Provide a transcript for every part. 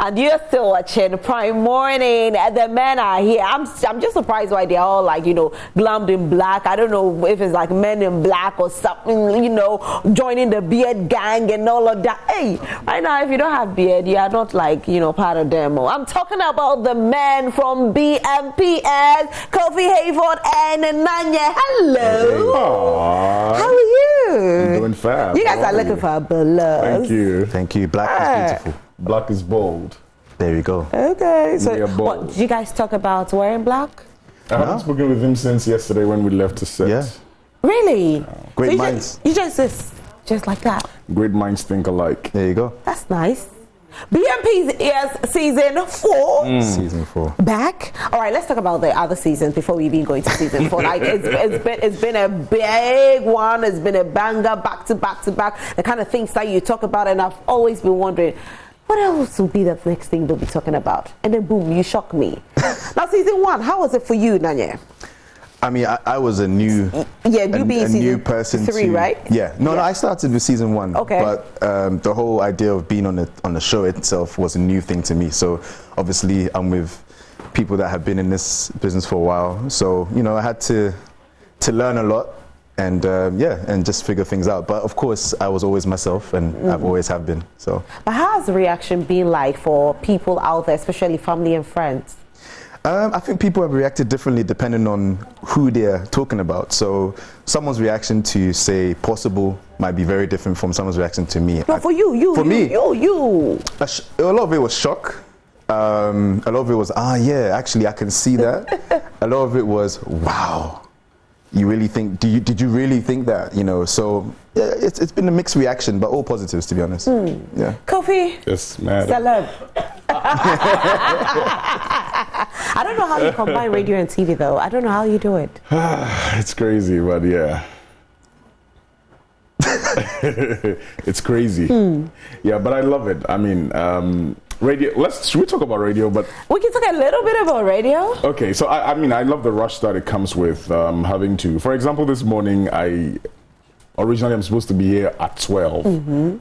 And you're still watching Prime Morning. The men are here. I'm just surprised why they're all like, glammed in black. I don't know if it's like Men in Black or something, joining the beard gang and all of that. Hey, right now, if you don't have beard, you are not like, part of them. I'm talking about the men from BMPS, Kofi Hayford and Nanya. Hello. Aww. How are you? I'm doing fab. You guys are looking for a buzz. Thank you. Thank you. Black is beautiful. Black is bold. There you go. Okay. So, what did you guys talk about wearing black? I haven't spoken with him since yesterday when we left to set. Yeah. Really? Great minds. You just like that. Great minds think alike. There you go. That's nice. BMPS is season 4. Season 4. Back. All right, let's talk about the other seasons before we even go into season 4. Like it's been a big one. It's been a banger, back to back to back. The kind of things that you talk about, and I've always been wondering, what else will be the next thing they'll be talking about? And then boom, you shock me. Now, season 1, how was it for you, Nanya? I mean, I was a new, new person. 3, right? Yeah. No, I started with season 1. Okay. But the whole idea of being on the show itself was a new thing to me. So obviously, I'm with people that have been in this business for a while. So I had to learn a lot and and just figure things out. But of course, I was always myself, and I've always have been. So. But how has the reaction been like for people out there, especially family and friends? I think people have reacted differently depending on who they're talking about. So someone's reaction to, say, Possible might be very different from someone's reaction to me. No, for you. A lot of it was shock. A lot of it was, actually I can see that. A lot of it was, wow, you really think, did you really think that? So yeah, it's been a mixed reaction, but all positives, to be honest. Yeah. Kofi? Yes, man. Celeb. I don't know how you combine radio and TV, though. I don't know how you do it. It's crazy, but yeah. It's crazy. Yeah, but I love it. I mean, radio. Should we talk about radio? But we can talk a little bit about radio. Okay, so I love the rush that it comes with having to. For example, this morning originally I'm supposed to be here at 12.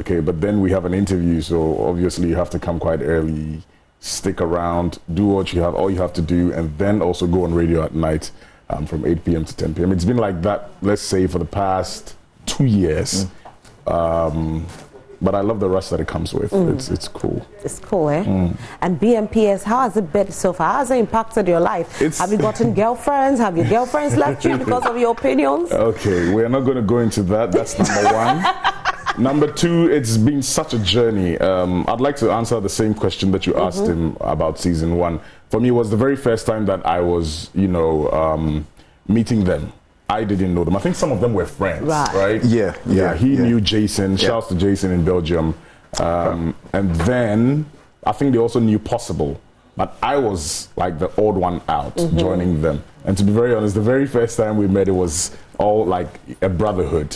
Okay, but then we have an interview, so obviously you have to come quite early, stick around, do all you have to do, and then also go on radio at night from 8 p.m. to 10 p.m. It's been like that, let's say, for the past 2 years. But I love the rush that it comes with. It's cool. It's cool, eh? And BMPS, how has it been so far? How has it impacted your life? Have you gotten girlfriends? Have your girlfriends left you because of your opinions? Okay, we're not going to go into that. That's number 1. Number 2, it's been such a journey. I'd like to answer the same question that you asked him about season 1. For me, it was the very first time that I was, meeting them. I didn't know them. I think some of them were friends, right? Yeah. He knew Jason. Shouts to Jason in Belgium. And then I think they also knew Possible. But I was like the odd one out joining them. And to be very honest, the very first time we met, it was all like a brotherhood.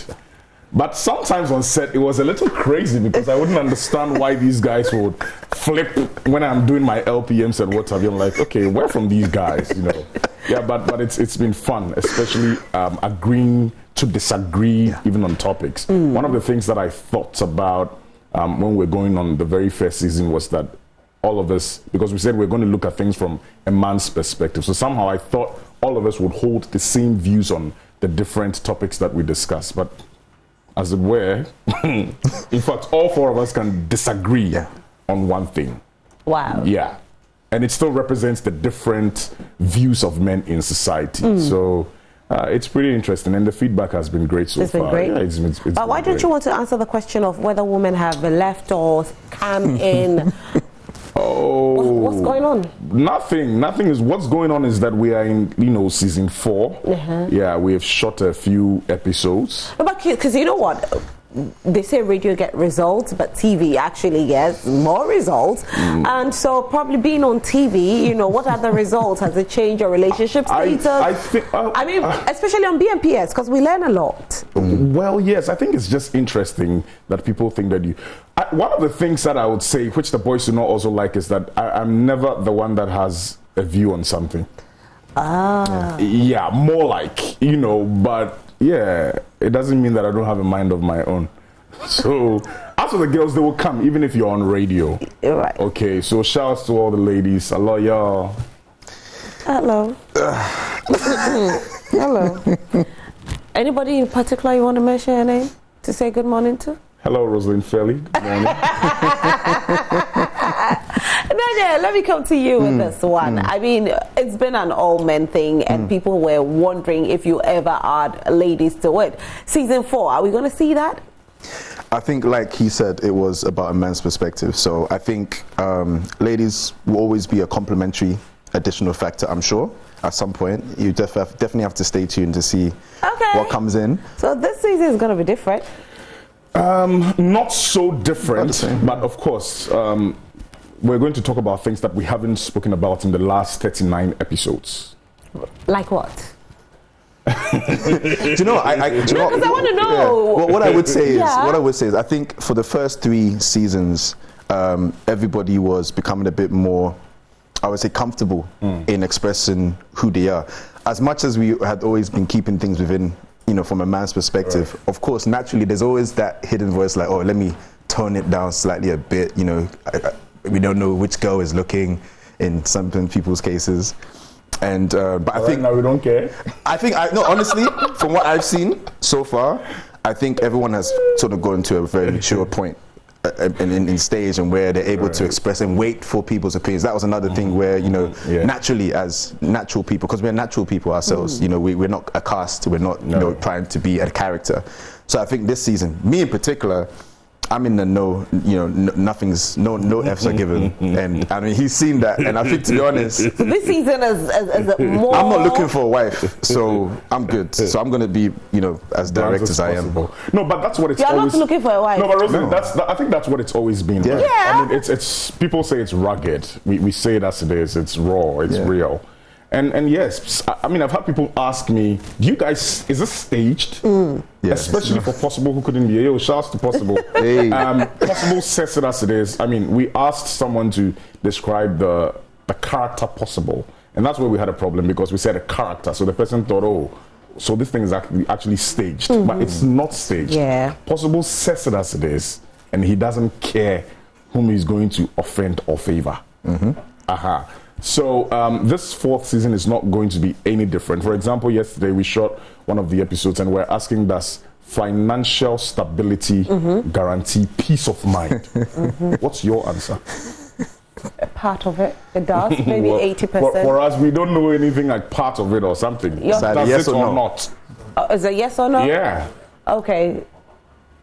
But sometimes on set, it was a little crazy because I wouldn't understand why these guys would flip when I'm doing my LPMs and what have you. I'm like, okay, where from these guys, Yeah, but it's been fun, especially agreeing to disagree even on topics. One of the things that I thought about when we're going on the very first season was that all of us, because we said we're going to look at things from a man's perspective. So somehow I thought all of us would hold the same views on the different topics that we discuss. But as it were, in fact, all 4 of us can disagree on one thing. Wow. Yeah. And it still represents the different views of men in society. So it's pretty interesting. And the feedback has been great so far. Great. Yeah, it's but why don't you want to answer the question of whether women have left or come in? What's going on? Nothing is. What's going on is that we are in, season 4. Yeah, we have shot a few episodes. Because you know what? They say radio get results, but TV actually gets more results. And so probably being on TV, what are the results? Has it changed your relationship status? I mean, especially on BMPS, because we learn a lot. Well, yes, I think it's just interesting that people think that one of the things that I would say, which the boys do not also like, is that I'm never the one that has a view on something. Yeah, more like, but yeah, it doesn't mean that I don't have a mind of my own. So as most of the girls, they will come even if you're on radio. Right. Okay, so shouts to all the ladies. Hello, y'all. Hello. Hello. Anybody in particular you want to mention your name to say good morning to? Hello, Rosalind Fairley. Good morning. Daniel, let me come to you with this one. I mean, it's been an all-men thing, and people were wondering if you ever add ladies to it. Season 4, are we going to see that? I think, like he said, it was about a man's perspective. So I think ladies will always be a complementary additional factor, I'm sure. At some point, you definitely have to stay tuned to see what comes in. So this season is going to be different. Not so different, but of course, we're going to talk about things that we haven't spoken about in the last 39 episodes. Like what? Do you know? Because I want to know. Yeah. Well, what I would say is, I think for the first 3 seasons, everybody was becoming a bit more, I would say, comfortable in expressing who they are. As much as we had always been keeping things within, from a man's perspective, of course, naturally, there's always that hidden voice like, oh, let me tone it down slightly a bit. We don't know which girl is looking in some people's cases. And but I think now we don't care. Honestly, from what I've seen so far, I think everyone has sort of gotten to a very mature point in stage, and where they're able to express and wait for people's opinions. That was another thing where naturally, as natural people, because we're natural people ourselves, we're not a cast, we're not trying to be a character. So I think this season, me in particular, I'm in the no F's are given, and I mean he's seen that, and I think, to be honest, so this season is more. I'm not looking for a wife, so I'm good. So I'm going to be, as direct as I am. No, but that's what it's You're always. not looking for a wife. No, but Rosalind, I think that's what it's always been. Yeah. Right? I mean, it's people say it's rugged. We say it as it is. It's raw. It's real. And yes, I mean, I've had people ask me, do you guys, is this staged? Yes. Especially for Possible, who couldn't be. Yo, shouts to Possible. Hey. Possible says it as it is. I mean, we asked someone to describe the character Possible. And that's where we had a problem, because we said a character. So the person thought, oh, so this thing is actually staged. But it's not staged. Yeah. Possible says it as it is. And he doesn't care whom he's going to offend or favor. So this 4th season is not going to be any different. For example, yesterday we shot one of the episodes, and we're asking, does financial stability guarantee peace of mind? What's your answer? A part of it does, maybe 80%. For us, we don't know anything like part of it or something. Yes. That's Yes it or or no? not. Is it yes or no? Yeah. Okay.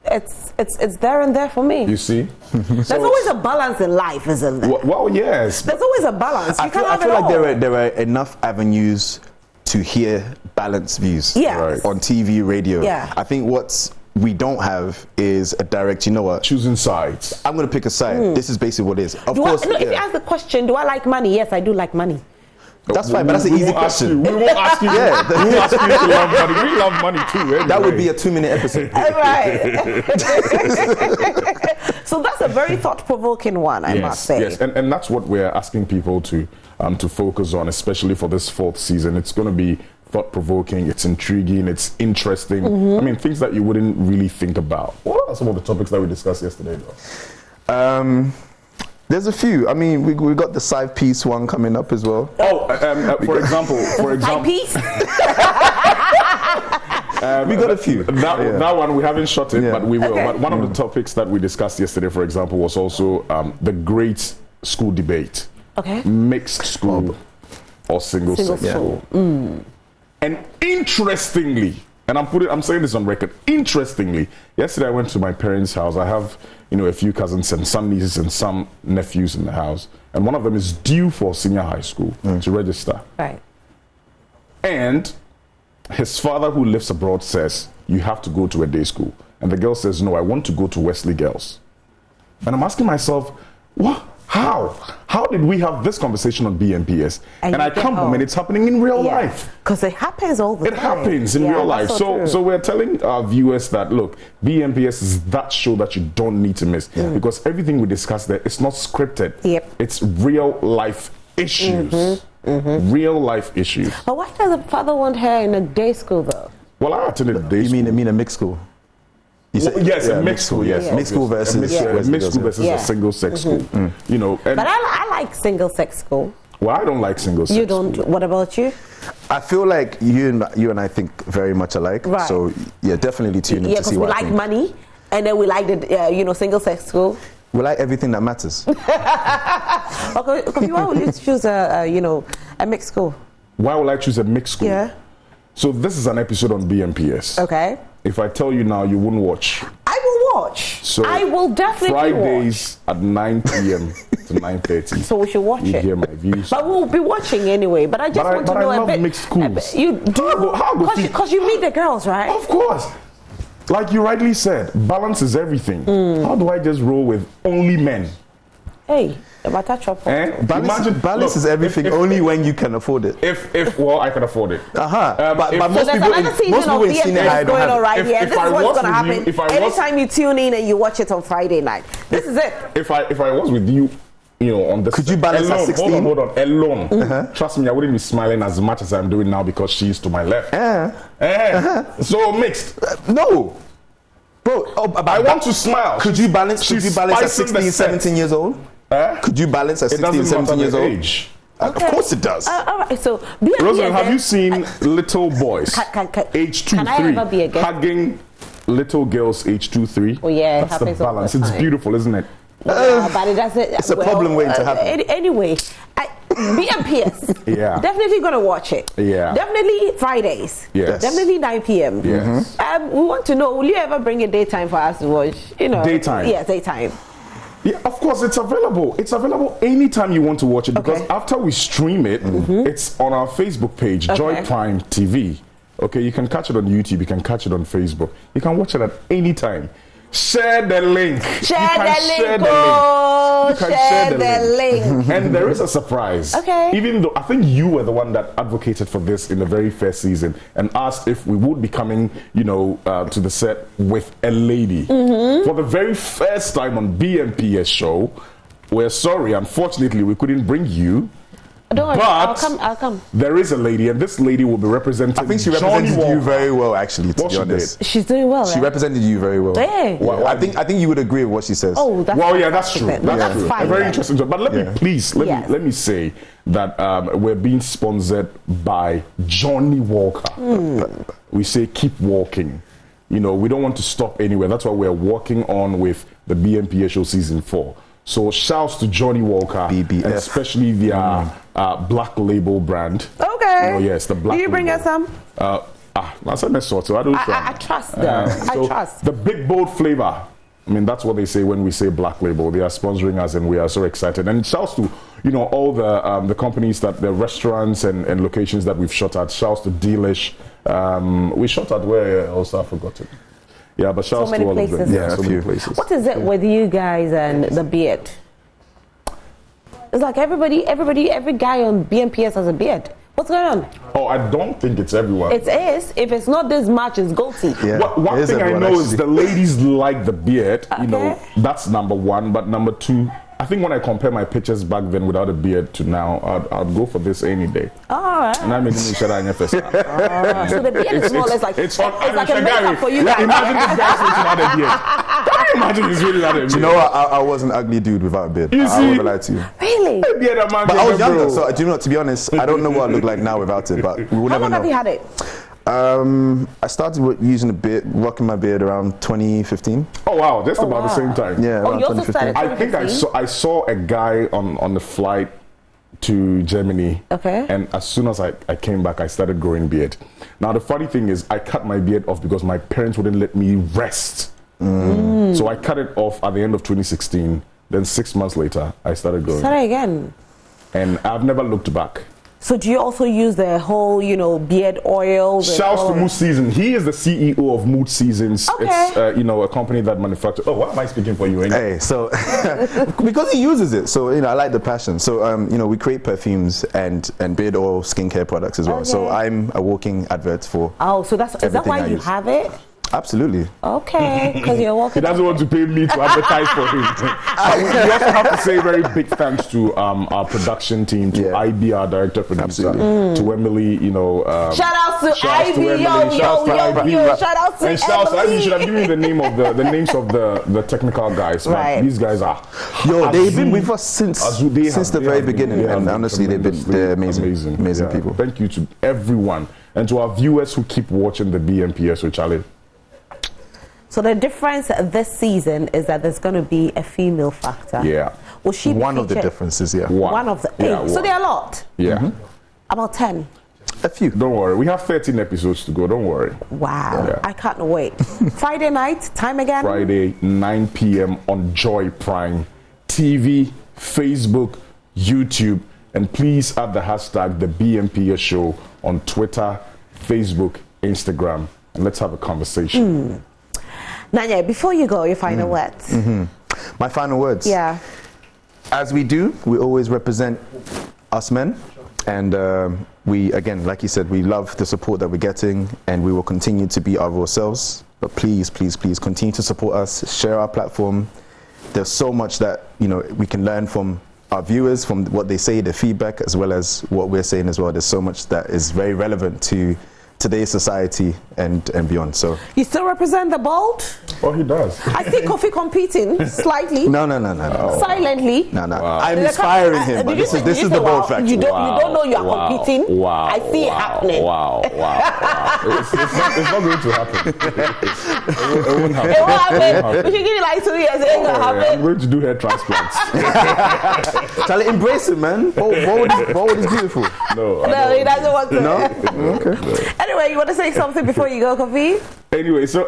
It's there and there for me. You see? There's always a balance in life, isn't there? Well, yes. There's always a balance. You I can't feel have it like all. there are enough avenues to hear balanced views on TV, radio. Yeah. I think what we don't have is a direct, you know what? Choosing sides. I'm going to pick a side. This is basically what it is. Of Do course, if you ask the question, do I like money? Yes, I do like money. that's fine, but that's an easy question. We won't ask you. Yeah. We won't ask you if you love money. We love money too. Anyway. That would be a 2-minute episode. Right. So that's a very thought-provoking one, I must say. Yes, and that's what we're asking people to focus on, especially for this 4th season. It's going to be thought-provoking, it's intriguing, it's interesting. I mean, things that you wouldn't really think about. What are some of the topics that we discussed yesterday, though? There's a few. I mean, we got the side piece one coming up as well. Oh, for example, Side piece? We got a few. That one we haven't shot it, Yeah. but we will. Okay. But one of the topics that we discussed yesterday, for example, was also the great school debate. Okay. Mixed school or single sex school. And interestingly, and I'm saying this on record, interestingly, yesterday I went to my parents' house. I have, a few cousins and some nieces and some nephews in the house. And one of them is due for senior high school to register. Right. And his father, who lives abroad, says, you have to go to a day school. And the girl says, no, I want to go to Wesley Girls. And I'm asking myself, what? How did we have this conversation on BMPS? And I come home and it's happening in real life. Because it happens all the time. It happens in real life. So we're telling our viewers that, look, BMPS is that show that you don't need to miss. Because everything we discuss there, it's not scripted. Yep. It's real life issues. Real life issues. But why does the father want her in a day school, though? Well, I attended a day You school. mean a mixed school? You said, yes, a mixed school. Yes, mixed school versus mixed school versus Yeah. a single sex school. You know, and But I like single sex school. well, I don't like single sex. You don't. school. What about you? I feel like you and I think very much alike. Right. So yeah, definitely tune in Yeah, to see because we what I like think. money, and then we like the single sex school. We like everything that matters. Okay, why would you choose a mixed school? Why would I choose a mixed school? Yeah. So this is an episode on BMPS. Okay. If I tell you now, you wouldn't watch. I will watch. So I will definitely watch. Fridays at 9 p.m. to 9:30. So we should watch You it. hear my views. But we'll be watching anyway. But I just want to but know I a love bit. mixed schools. You do How go see- because you meet the girls, right? Of course. Like you rightly said, balance is everything. How do I just roll with only men? Hey, about that chop. Balance is everything only when you can afford it. If well, I can afford it. But if- most So there's people another season most of people in senior high BMPS don't going have on it. right If- here. if This I is what's was going to with you- happen. if I was- Anytime you tune in and you watch it on Friday night, this is it. If I was with you, you know, on this. Could you balance at alone, 16? Hold on, alone. Trust me, I wouldn't be smiling as much as I'm doing now because she's to my left. So mixed. No. Bro, I want to smile. Could you balance She's at spicing the 16, set. 17 years old? Could you balance at It 16, doesn't 17 matter years the old? age. Of course it does. All right. So BMPS. Rosa, have then- you seen little boys Can- age 2, can I 3 ever be a guest? hugging little girls age 2, 3? Oh, yeah, it That's the happens all balance. the It's time. beautiful, isn't it? But it doesn't. It's a problem waiting to happen. Anyway, BMPS. Yeah. Definitely gonna watch it. Yeah. Definitely Fridays. Yes. Definitely 9 p.m. Yes. We want to know. Will you ever bring a daytime for us to watch? You know. Daytime. Yeah, daytime. Yeah, of course, it's available. It's available anytime you want to watch it because Okay. after we stream it, it's on our Facebook page, Joy Okay. Prime TV. Okay, you can catch it on YouTube, you can catch it on Facebook. You can watch it at any time. Share the link. Share You can the share link. the Oh, You can share the link. And there is a surprise. Okay. Even though I think you were the one that advocated for this in the very first season and asked if we would be coming, to the set with a lady. For the very first time on BMPS show, we're sorry, unfortunately, we couldn't bring you. Don't worry, But I'll come. there is a lady, and this lady will be representing. I think she Johnny represented you Walker. very well, actually, to What be she honest. did. She's doing well. She eh? represented you very well. Hey. Why- I think you would agree with what she says. Oh, that's Well, yeah, that's true. fantastic That's then. true. Fine. A very then. interesting job. But let me please Yes. let me say that we're being sponsored by Johnny Walker. We say keep walking. We don't want to stop anywhere. That's why we're working on with the BMPS show season 4. So shouts to Johnny Walker, BBF. and especially their black label brand. Okay. Yes, the black. Did you bring label. us some? I said my sort. So I don't. I trust them. I so trust. the big bold flavor. I mean, that's what they say when we say black label. They are sponsoring us, and we are so excited. And shouts to all the companies the restaurants and locations that we've shot at. Shouts to Delish. We shot at where else I've forgotten. Yeah, but shouts many to all places. of them. Yeah, so a many few. places. What is it with you guys and the beard? It's like every guy on BMPS has a beard. What's going on? Oh, I don't think it's everyone. It is. If it's not this much, it's goatee. Yeah, One it is thing I everyone, know is actually. the ladies like the beard. Okay. That's number one. But number two, I think when I compare my pictures back then without a beard to now, I'd go for this any day. All right. And I made me shut down your first. So the beard is more or less like it's like a makeup for you guys. Imagine this guy's without a beard. Can you imagine this really without a beard? Do you know what? I was an ugly dude without a beard. You I see? won't lie to you. Really? Beard, a man But I can was go, younger, bro. so do you know what? To be honest, I don't know what I look like now without it, but we will How never long have you know. had it? I started using a beard, rocking my beard around 2015. Oh wow, just about the wow. same time. Yeah, Oh, around you also 2015. started- I think I saw a guy on the flight to Germany. Okay. And as soon as I came back, I started growing beard. Now the funny thing is, I cut my beard off because my parents wouldn't let me rest. So I cut it off at the end of 2016. Then 6 months later, I started growing. Sorry again. And I've never looked back. So do you also use the whole, beard oils? and Shouts all to of- Mood Season. He is the CEO of Mood Seasons. Okay. It's a company that manufactures. Oh, why am I speaking for you? Hey, so because he uses it, so I like the passion. So we create perfumes and beard oil, skincare products as well. So Okay. I'm a walking advert for. Oh, so is that Everything why I you use. have it? Absolutely. Okay, because you're He walking. doesn't want to pay me to advertise for him. But we also have to say very big thanks to our production team, to IB, our director producer, to Emily. Shout out to Ivy, Emily, yo, shout out to and shouts to Ivy. Emily. Should have given me the names of the technical guys. Right. But these guys are. They've been with us since the very beginning, and honestly, they're amazing people. Thank you to everyone, and to our viewers who keep watching the BMPS with Charlie. So the difference this season is that there's going to be a female factor. Yeah. Will she be One of the featured? differences, yeah. One of the eight. So there are a lot. Yeah. About 10. A few. Don't worry. We have 13 episodes to go. Don't worry. Wow. Yeah. I can't wait. Friday night, time again? Friday, 9 p.m. on Joy Prime TV, Facebook, YouTube, and please add the hashtag the BMPS show on Twitter, Facebook, Instagram, and let's have a conversation. Nanya, before you go, your final words. My final words. Yeah. As we do, we always represent us men, and we, again, like you said, we love the support that we're getting, and we will continue to be our raw selves. But please, please, please continue to support us, share our platform. There's so much that we can learn from our viewers, from what they say, their feedback, as well as what we're saying as well. There's so much that is very relevant to today's society and beyond. So You still represent the bold? Oh, he does. I see Kofi competing slightly. no. Silently. No. Wow. I'm inspiring him, but this is the bold factor. You don't know you are competing. Wow. I see it happening. Wow. It's not going to happen. It won't happen. It won't happen. We should give you like 2 years. It ain't gonna I'm happen. going to do hair transplants. Charlie, embrace it, man. Bold is beautiful. No, No, he doesn't want to. No? Okay. Anyway, you want to say something before you go, Kofi? Anyway, so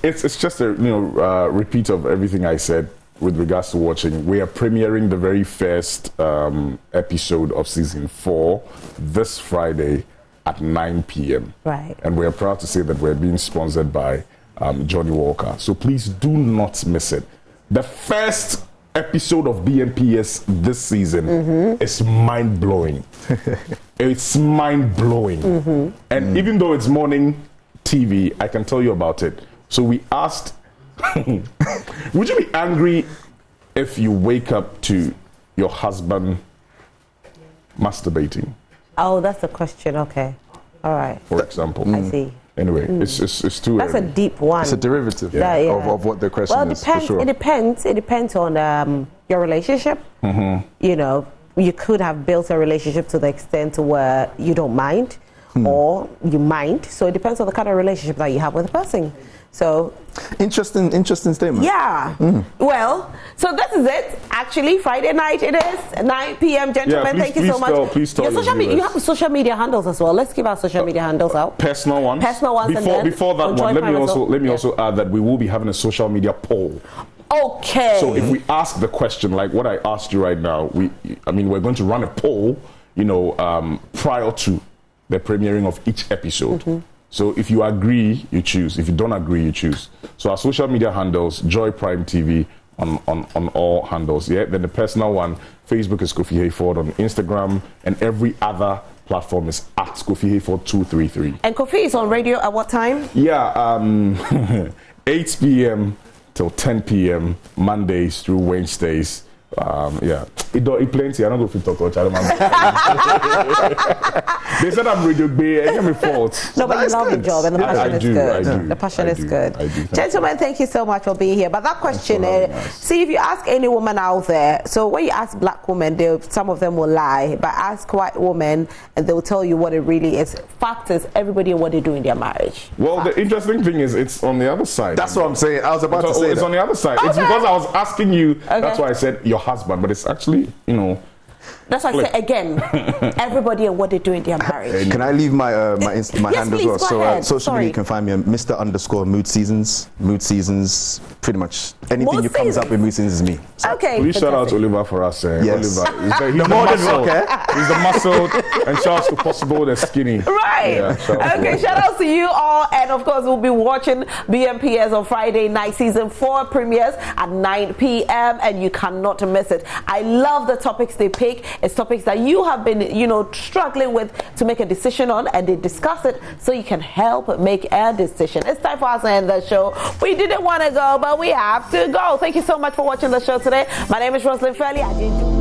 it's just a repeat of everything I said with regards to watching. We are premiering the very first episode of season 4 this Friday at 9 p.m. Right. And we are proud to say that we're being sponsored by Johnny Walker. So please do not miss it. The first episode of BMPS this season is mind-blowing. It's mind-blowing. And even though it's morning TV, I can tell you about it. So we asked, would you be angry if you wake up to your husband masturbating, Oh, that's the question. Okay. All right. for example? I see. Anyway, it's too That's a early. deep one. It's a derivative Yeah. of what the question Well, is, for sure. it depends on your relationship. You could have built a relationship to the extent to where you don't mind, or you mind. So it depends on the kind of relationship that you have with the person. So Interesting statement. yeah. Well, so this is it. Actually, Friday night it is 9 p.m. Gentlemen, Yeah, thank you so much. please tell Your your social viewers. you have social media handles as well. Let's give our social media handles out. Personal ones. Personal ones, and then Before that on Joy one, let Prime me as well. Yeah. also add that we will be having a social media poll. Okay. So if we ask the question like what I asked you right now, we're going to run a poll, prior to the premiering of each episode. So if you agree, you choose. If you don't agree, you choose. So our social media handles, Joy Prime TV on all handles. Yeah. Then the personal one, Facebook is Kofi Hayford, on Instagram and every other platform is at Kofi Hayford 233. And Kofi is on radio at what time? Yeah, 8 p.m. till 10 p.m. Mondays through Wednesdays. It plenty. I don't go to talk about They said I'm radio bay. I am fault. No, but you love your job and the passion is good. I do. The passion is good. I do. Gentlemen, thank you so much for being here. But that question, see if you ask any woman out there, so when you ask black women, some of them will lie, but ask white women and they will tell you what it really is. Fact is, everybody and what they do in their marriage. Well, the interesting thing is it's on the other side. That's what I'm saying. I was about to say it's that. on the other side. It's Okay. because I was asking you. Okay. That's why I said your husband, but it's actually, That's why I say again, everybody and what they do in their marriage. Can I leave my my Yes, hand as please, well? go So ahead. social Sorry. media, you can find me on Mr._Mood Seasons. Mood Seasons, pretty much anything Mood you comes up Seasons. with Mood Seasons is me. So Okay. please shout out to fantastic. Oliver for us. Yes. Oliver. He's the modern muscle. rock, He's the muscle. And shout out to Possible, the skinny. Right. Yeah, shout out to Okay, him. shout out to you all. And of course, we'll be watching BMPS on Friday night. Season 4 premieres at 9 p.m. and you cannot miss it. I love the topics they pick. week. It's topics that you have been, struggling with to make a decision on, and they discuss it so you can help make a decision. It's time for us to end the show. We didn't want to go, but we have to go. Thank you so much for watching the show today. My name is Roslyn Fairley.